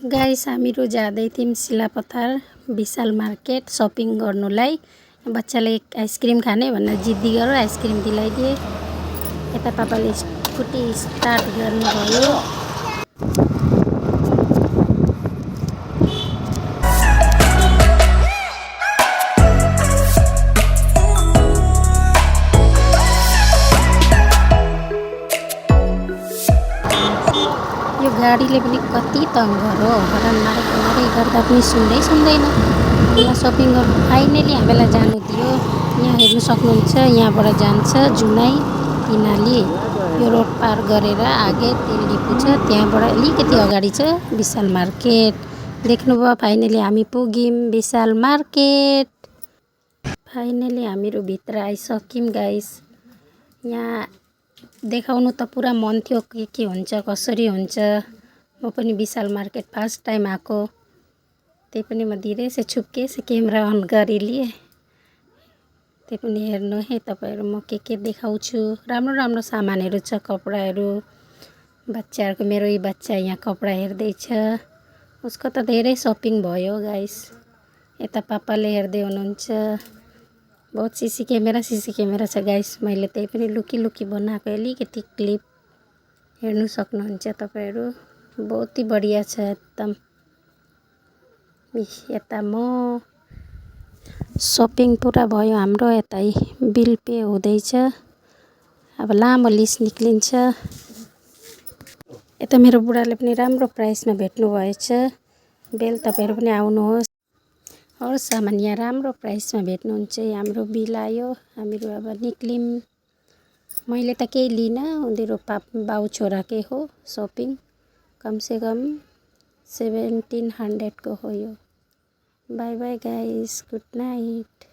Guys हामीहरू जाँदै थियौँ सिलापथार विशाल मार्केट सपिङ गर्नुलाई। बच्चाले आइसक्रिम खाने भनेर जिद्दी गरेर आइसक्रिम दिलाइदिए। यता पापाले स्कुटी स्टार्ट गर्नुभयो। यो गाडीले पनि कति तङ गरो हरान मारै गर्दा पनि सुन्दैन। यहाँ सपिङ गर्नु फाइनली हामीलाई जानु दियो। यहाँ हेर्न सक्नुहुन्छ, यहाँबाट जान्छ जुनाई तिनाली। यो रोड पार गरेर आगे तेल डिपो छ, त्यहाँबाट अलिकति अगाडि छ विशाल मार्केट। देख्नुभयो फाइनली हामी पुग्यौँ विशाल मार्केट। फाइनली हामीहरू भित्र आइसक्यौँ गाइस। यहाँ देखाउनु त पुरा मन थियो के हुन्छ कसरी हुन्छ। म पनि विशाल मार्केट फर्स्ट टाइम आएको, त्यही पनि म धीरे से छुपके से क्यामेरा अन गरिलिएँ। त्यही पनि हेर्नु है तपाईहरु, म के देखाउँछु। राम्रो सामानहरू छ, कपडाहरू बच्चाहरूको। मेरो यी बच्चा यहाँ कपडा हेर्दैछ, उसको त धेरै सपिङ भयो गाइस। यता पापाले हेर्दै हुनुहुन्छ। बहुत सीसी क्यामेरा छ गाइस। मैले त्यही पनि लुकी बनाएको अलिकति क्लिप हेर्नु सक्नुहुन्छ तपाईहरु। बहुत ही बढिया छ एकदम। यता म सपिङ पुरा भयो हाम्रो। यता बिल पे हुँदैछ। अब लामो लिस्ट निक्लिन्छ। यता मेरो बुढाले पनि राम्रो प्राइसमा भेट्नु भएछ। बेल तपाईहरु पनि आउनुहोस्। हर सामान यहाँ राम्रो प्राइसमा भेट्नुहुन्छ। हाम्रो बिल आयो, हामीहरू अब निक्लियौँ। मैले त केही लिन, उनीहरू बाउ छोराकै हो सपिङ। कम से कम 1700 को हो यो। By by guys, good night.